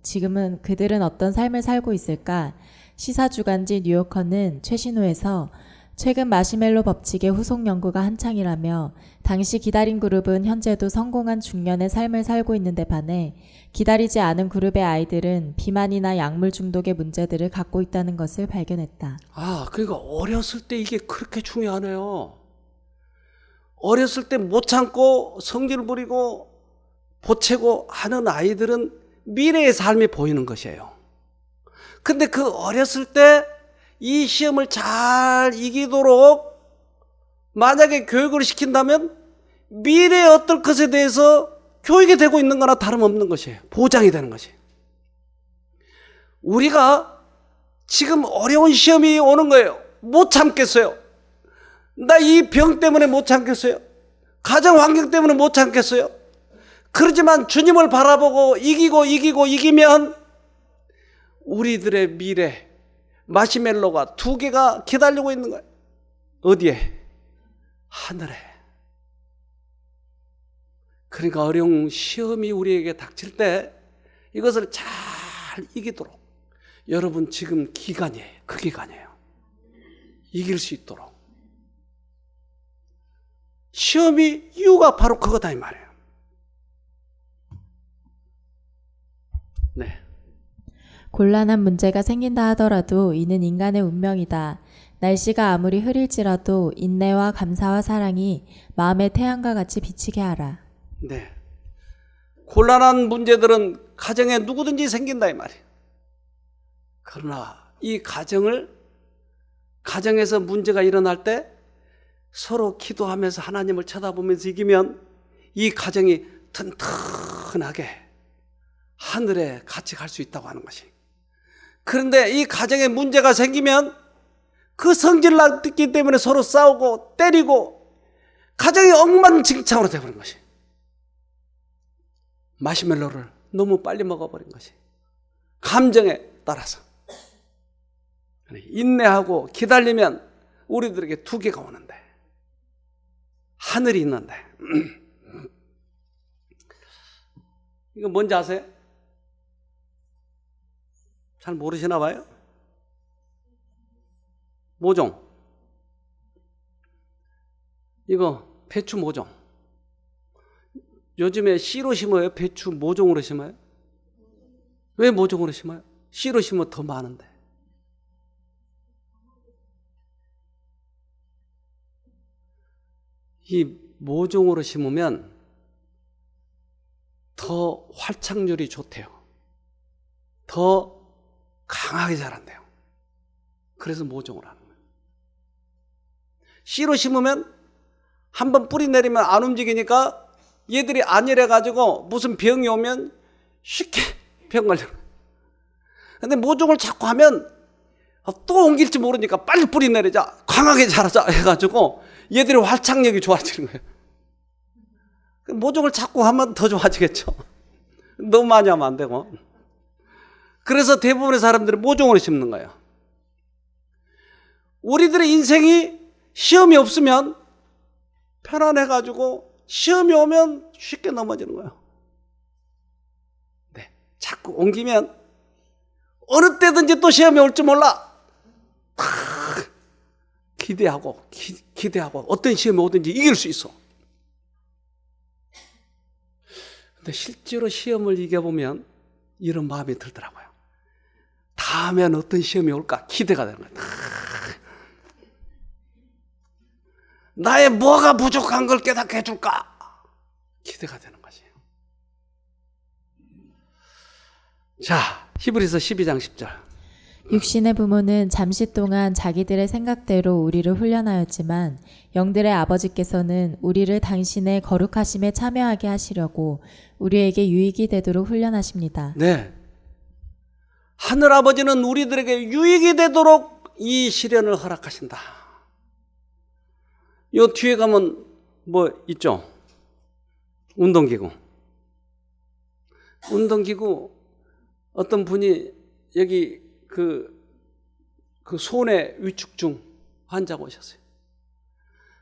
지금은 그들은 어떤 삶을 살고 있을까? 시사주간지 뉴요커는 최신호에서 최근 마시멜로 법칙의 후속 연구가 한창이라며 당시 기다린 그룹은 현재도 성공한 중년의 삶을 살고 있는데 반해 기다리지 않은 그룹의 아이들은 비만이나 약물 중독의 문제들을 갖고 있다는 것을 발견했다. 그러니까 어렸을 때 이게 그렇게 중요하네요. 어렸을 때 못 참고 성질 부리고 보채고 하는 아이들은 미래의 삶이 보이는 것이에요. 근데 그 어렸을 때 이 시험을 잘 이기도록 만약에 교육을 시킨다면 미래의 어떨 것에 대해서 교육이 되고 있는 거나 다름없는 것이에요. 보장이 되는 것이에요. 우리가 지금 어려운 시험이 오는 거예요. 못 참겠어요. 나 이 병 때문에 못 참겠어요. 가정 환경 때문에 못 참겠어요. 그렇지만 주님을 바라보고 이기면 우리들의 미래 마시멜로가 2개가 기다리고 있는 거예요. 어디에? 하늘에. 그러니까 어려운 시험이 우리에게 닥칠 때 이것을 잘 이기도록 여러분 지금 기간이에요. 그 기간이에요. 이길 수 있도록. 시험이 이유가 바로 그거다 이 말이에요. 네. 곤란한 문제가 생긴다 하더라도 이는 인간의 운명이다. 날씨가 아무리 흐릴지라도 인내와 감사와 사랑이 마음의 태양과 같이 비치게 하라. 네. 곤란한 문제들은 가정에 누구든지 생긴다 이 말이에요. 그러나 이 가정에서 문제가 일어날 때 서로 기도하면서 하나님을 쳐다보면서 이기면 이 가정이 튼튼하게 하늘에 같이 갈 수 있다고 하는 것이. 그런데 이 가정에 문제가 생기면 그 성질 났기 때문에 서로 싸우고 때리고 가정이 엉망진창으로 되어버린 것이. 마시멜로를 너무 빨리 먹어버린 것이. 감정에 따라서. 인내하고 기다리면 우리들에게 2개가 오는데 하늘이 있는데 이거 뭔지 아세요? 잘 모르시나 봐요? 모종. 이거 배추 모종. 요즘에 씨로 심어요? 배추 모종으로 심어요? 왜 모종으로 심어요? 씨로 심으면 더 많은데. 이 모종으로 심으면 더 활착률이 좋대요. 더 강하게 자란대요. 그래서 모종을 하는 거예요. 씨로 심으면 한번 뿌리 내리면 안 움직이니까 얘들이 안일해가지고 무슨 병이 오면 쉽게 병 걸려요. 근데 모종을 자꾸 하면 또 옮길지 모르니까 빨리 뿌리 내리자, 강하게 자라자 해가지고 얘들이 활착력이 좋아지는 거예요. 모종을 자꾸 하면 더 좋아지겠죠. 너무 많이 하면 안 되고. 그래서 대부분의 사람들이 모종으로 심는 거예요. 우리들의 인생이 시험이 없으면 편안해가지고 시험이 오면 쉽게 넘어지는 거예요. 네, 자꾸 옮기면 어느 때든지 또 시험이 올 줄 몰라. 기대하고 기대하고 어떤 시험이 오든지 이길 수 있어. 근데 실제로 시험을 이겨보면 이런 마음이 들더라고요. 다음엔 어떤 시험이 올까 기대가 되는 거예요. 나의 뭐가 부족한 걸 깨닫게 해줄까 기대가 되는 것이에요. 자, 히브리서 12장 10절. 육신의 부모는 잠시 동안 자기들의 생각대로 우리를 훈련하였지만 영들의 아버지께서는 우리를 당신의 거룩하심에 참여하게 하시려고 우리에게 유익이 되도록 훈련하십니다. 네, 하늘 아버지는 우리들에게 유익이 되도록 이 시련을 허락하신다. 요 뒤에 가면 뭐 있죠? 운동기구. 어떤 분이 여기 그 손의 위축증 환자가 오셨어요.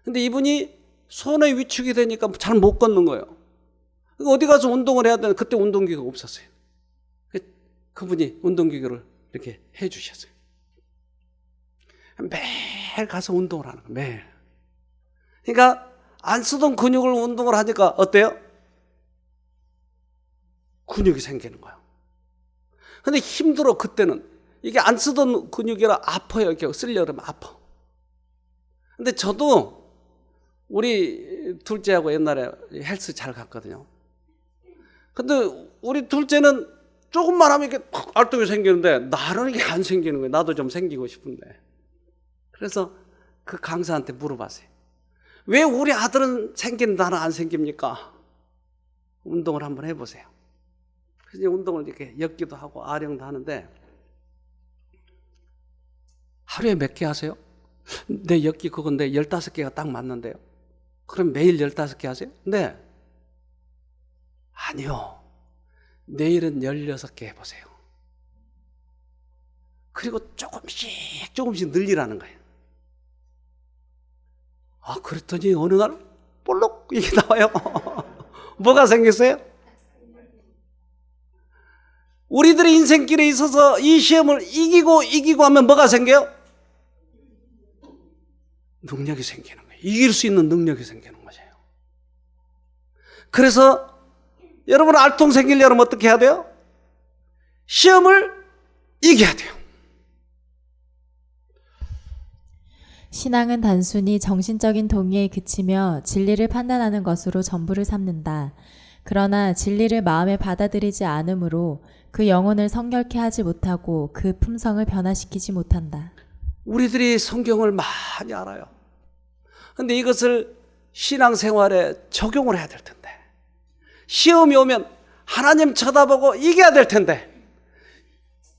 근데 이분이 손의 위축이 되니까 잘 못 걷는 거예요. 어디 가서 운동을 해야 되는데 그때 운동기구가 없었어요. 그분이 운동기구를 이렇게 해 주셨어요. 매일 가서 운동을 하는 거예요. 매일. 그러니까 안 쓰던 근육을 운동을 하니까 어때요? 근육이 생기는 거예요. 근데 힘들어. 그때는 이게 안 쓰던 근육이라 아파요. 이렇게 쓰려고 그러면 아파. 근데 저도 우리 둘째하고 옛날에 헬스 잘 갔거든요. 근데 우리 둘째는 조금만 하면 이렇게 알통이 생기는데 나는 이게 안 생기는 거예요. 나도 좀 생기고 싶은데. 그래서 그 강사한테 물어봤어요. 왜 우리 아들은 생기는데 나는 안 생깁니까? 운동을 한번 해보세요. 그래서 운동을 이렇게 엮기도 하고 아령도 하는데 하루에 몇 개 하세요? 내 엮기 그건데 15개가 딱 맞는데요. 그럼 매일 15개 하세요? 네. 아니요. 내일은 16개 해보세요. 그리고 조금씩 늘리라는 거예요. 아, 그랬더니 어느 날 볼록 이게 나와요. 뭐가 생겼어요? 우리들의 인생길에 있어서 이 시험을 이기고 하면 뭐가 생겨요? 능력이 생기는 거예요. 이길 수 있는 능력이 생기는 거예요. 그래서 여러분 알통 생기려면 어떻게 해야 돼요? 시험을 이겨야 돼요. 신앙은 단순히 정신적인 동의에 그치며 진리를 판단하는 것으로 전부를 삼는다. 그러나 진리를 마음에 받아들이지 않으므로 그 영혼을 성결케 하지 못하고 그 품성을 변화시키지 못한다. 우리들이 성경을 많이 알아요. 근데 이것을 신앙생활에 적용을 해야 될 텐데, 시험이 오면 하나님 쳐다보고 이겨야 될 텐데,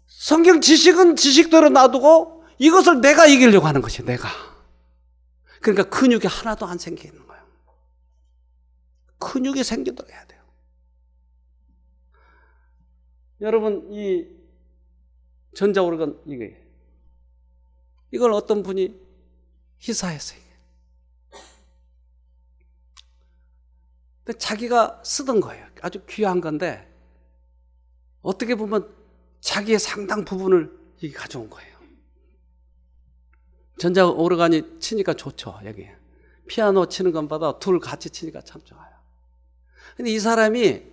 성경 지식은 지식대로 놔두고 이것을 내가 이기려고 하는 것이 내가. 그러니까 근육이 하나도 안 생기는 거예요. 근육이 생기도록 해야 돼요. 여러분, 이 전자오르간 이걸 어떤 분이 희사했어요. 근데 자기가 쓰던 거예요. 아주 귀한 건데 어떻게 보면 자기의 상당 부분을 가져온 거예요. 전자오르간이 치니까 좋죠. 여기 피아노 치는 것보다 둘 같이 치니까 참 좋아요. 근데 이 사람이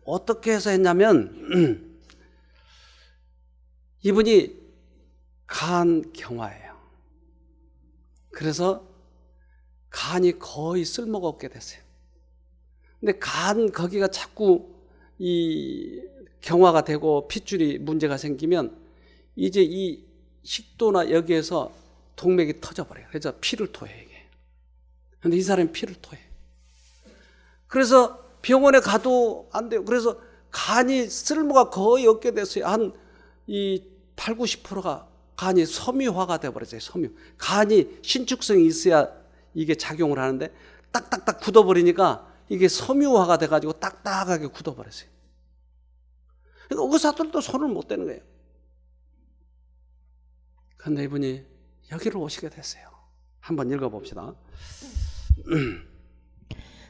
어떻게 해서 했냐면 이분이 간경화예요. 그래서 간이 거의 쓸모가 없게 됐어요. 근데 간 거기가 자꾸 이 경화가 되고 핏줄이 문제가 생기면 이제 이 식도나 여기에서 동맥이 터져버려요. 그래서 피를 토해 이게. 근데 이 사람이 피를 토해. 그래서 병원에 가도 안 돼요. 그래서 간이 쓸모가 거의 없게 됐어요. 한 이 8, 90%가 간이 섬유화가 돼버렸어요. 섬유. 간이 신축성이 있어야 이게 작용을 하는데 딱딱딱 굳어버리니까 이게 섬유화가 돼가지고 딱딱하게 굳어버렸어요. 그러니까 의사들도 손을 못 대는 거예요. 그런데 이분이 여기를 오시게 됐어요. 한번 읽어봅시다.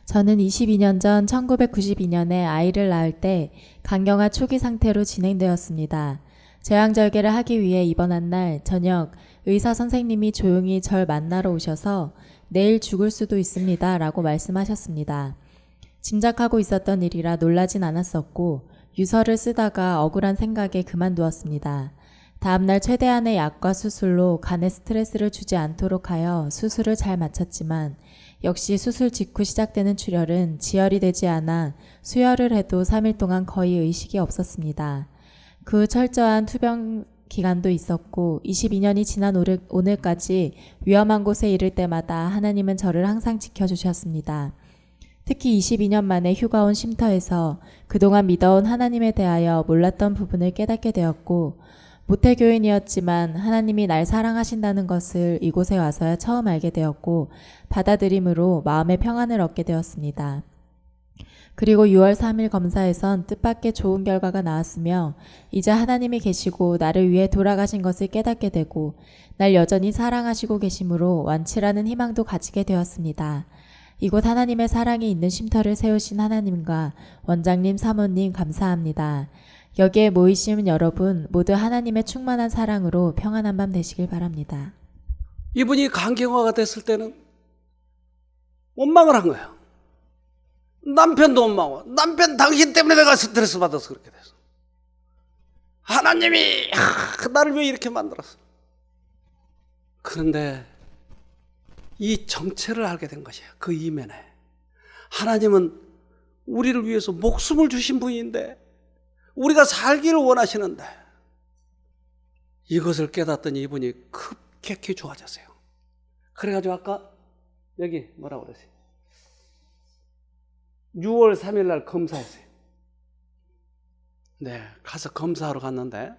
저는 22년 전 1992년에 아이를 낳을 때 간경화 초기 상태로 진행되었습니다. 제왕절개를 하기 위해 입원한 날 저녁 의사 선생님이 조용히 절 만나러 오셔서 내일 죽을 수도 있습니다 라고 말씀하셨습니다. 짐작하고 있었던 일이라 놀라진 않았었고 유서를 쓰다가 억울한 생각에 그만두었습니다. 다음날 최대한의 약과 수술로 간에 스트레스를 주지 않도록 하여 수술을 잘 마쳤지만 역시 수술 직후 시작되는 출혈은 지혈이 되지 않아 수혈을 해도 3일 동안 거의 의식이 없었습니다. 그 철저한 투병 기간도 있었고 22년이 지난 오늘까지 위험한 곳에 이를 때마다 하나님은 저를 항상 지켜주셨습니다. 특히 22년 만에 휴가 온 쉼터에서 그동안 믿어온 하나님에 대하여 몰랐던 부분을 깨닫게 되었고 모태교인이었지만 하나님이 날 사랑하신다는 것을 이곳에 와서야 처음 알게 되었고 받아들임으로 마음의 평안을 얻게 되었습니다. 그리고 6월 3일 검사에선 뜻밖의 좋은 결과가 나왔으며 이제 하나님이 계시고 나를 위해 돌아가신 것을 깨닫게 되고 날 여전히 사랑하시고 계심으로 완치라는 희망도 가지게 되었습니다. 이곳 하나님의 사랑이 있는 쉼터를 세우신 하나님과 원장님, 사모님 감사합니다. 여기에 모이신 여러분 모두 하나님의 충만한 사랑으로 평안한 밤 되시길 바랍니다. 이분이 간경화가 됐을 때는 원망을 한 거예요. 남편도 원망하고 남편 당신 때문에 내가 스트레스 받아서 그렇게 됐어. 하나님이 나를 왜 이렇게 만들었어. 그런데 이 정체를 알게 된 것이에요. 그 이면에 하나님은 우리를 위해서 목숨을 주신 분인데 우리가 살기를 원하시는데 이것을 깨닫더니 이분이 급격히 좋아졌어요. 그래가지고 아까 여기 뭐라고 그러세요? 6월 3일 날 검사했어요. 네, 가서 검사하러 갔는데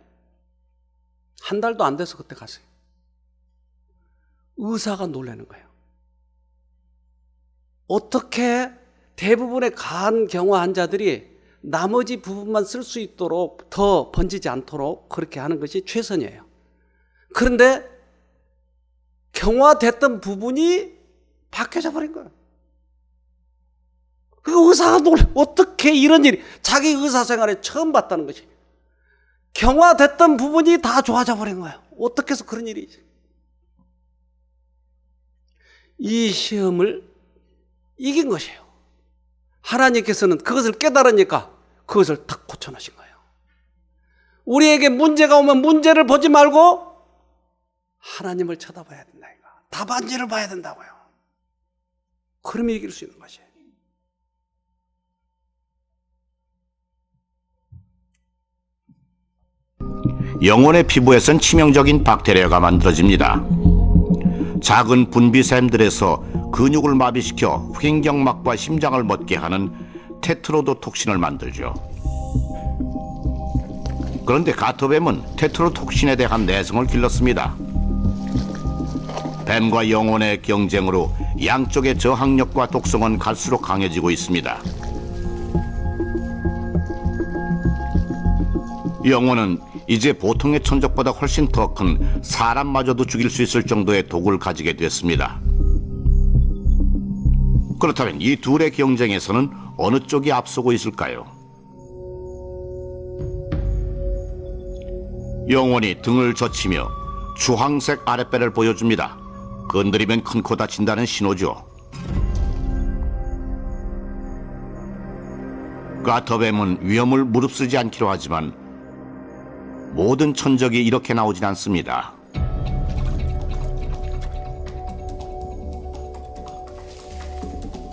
한 달도 안 돼서 그때 갔어요. 의사가 놀라는 거예요. 어떻게 대부분의 간경화 환자들이 나머지 부분만 쓸 수 있도록 더 번지지 않도록 그렇게 하는 것이 최선이에요. 그런데 경화됐던 부분이 바뀌어져 버린 거예요. 그 의사가 놀래. 어떻게 이런 일이 자기 의사 생활에 처음 봤다는 것이 경화됐던 부분이 다 좋아져 버린 거예요. 어떻게 해서 그런 일이. 이 시험을 이긴 것이에요. 하나님께서는 그것을 깨달으니까 그것을 탁 고쳐놓으신 거예요. 우리에게 문제가 오면 문제를 보지 말고 하나님을 쳐다봐야 된다. 이거. 답안지를 봐야 된다고요. 그러면 이길 수 있는 것이에요. 영혼의 피부에선 치명적인 박테리아가 만들어집니다. 작은 분비샘들에서 근육을 마비시켜 횡격막과 심장을 멎게 하는 테트로도톡신을 만들죠. 그런데 가토뱀은 테트로톡신에 대한 내성을 길렀습니다. 뱀과 영혼의 경쟁으로 양쪽의 저항력과 독성은 갈수록 강해지고 있습니다. 영혼은 이제 보통의 천적보다 훨씬 더 큰 사람마저도 죽일 수 있을 정도의 독을 가지게 됐습니다. 그렇다면 이 둘의 경쟁에서는 어느 쪽이 앞서고 있을까요? 영혼이 등을 젖히며 주황색 아랫배를 보여줍니다. 건드리면 큰 코 다친다는 신호죠. 가터뱀은 위험을 무릅쓰지 않기로 하지만 모든 천적이 이렇게 나오진 않습니다.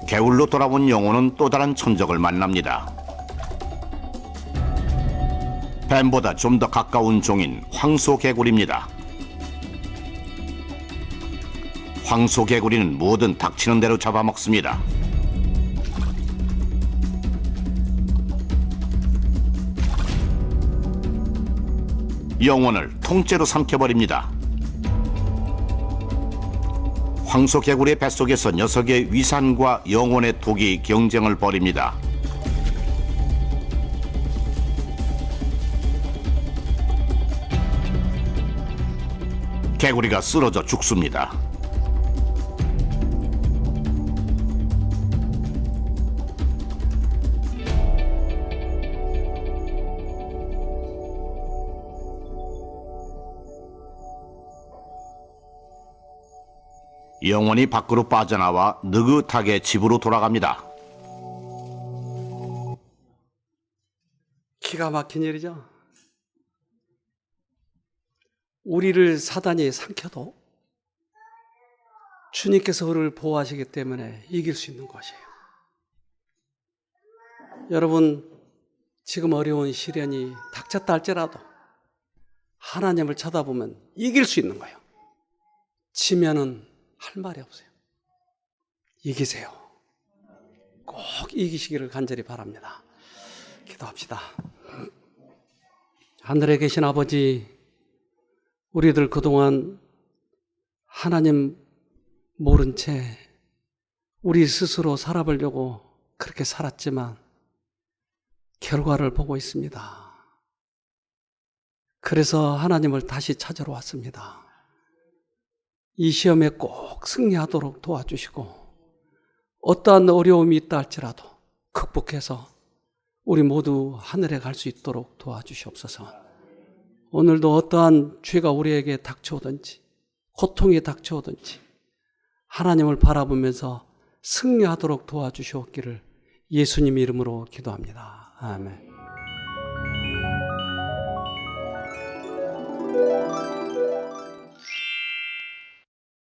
개울로 돌아온 영혼은 또 다른 천적을 만납니다. 뱀보다 좀 더 가까운 종인 황소개구리입니다. 황소개구리는 뭐든 닥치는 대로 잡아먹습니다. 영혼을 통째로 삼켜버립니다. 황소개구리의 뱃속에서 녀석의 위산과 영혼의 독이 경쟁을 벌입니다. 개구리가 쓰러져 죽습니다. 영혼이 밖으로 빠져나와 느긋하게 집으로 돌아갑니다. 기가 막힌 일이죠. 우리를 사단이 삼켜도 주님께서 우리를 보호하시기 때문에 이길 수 있는 것이에요. 여러분, 지금 어려운 시련이 닥쳤다 할지라도 하나님을 쳐다보면 이길 수 있는 거예요. 지면은 할 말이 없어요. 이기세요. 꼭 이기시기를 간절히 바랍니다. 기도합시다. 하늘에 계신 아버지, 우리들 그동안 하나님 모른 채 우리 스스로 살아보려고 그렇게 살았지만 결과를 보고 있습니다. 그래서 하나님을 다시 찾으러 왔습니다. 이 시험에 꼭 승리하도록 도와주시고 어떠한 어려움이 있다 할지라도 극복해서 우리 모두 하늘에 갈 수 있도록 도와주시옵소서. 오늘도 어떠한 죄가 우리에게 닥쳐오든지 고통이 닥쳐오든지 하나님을 바라보면서 승리하도록 도와주시옵기를 예수님 이름으로 기도합니다. 아멘.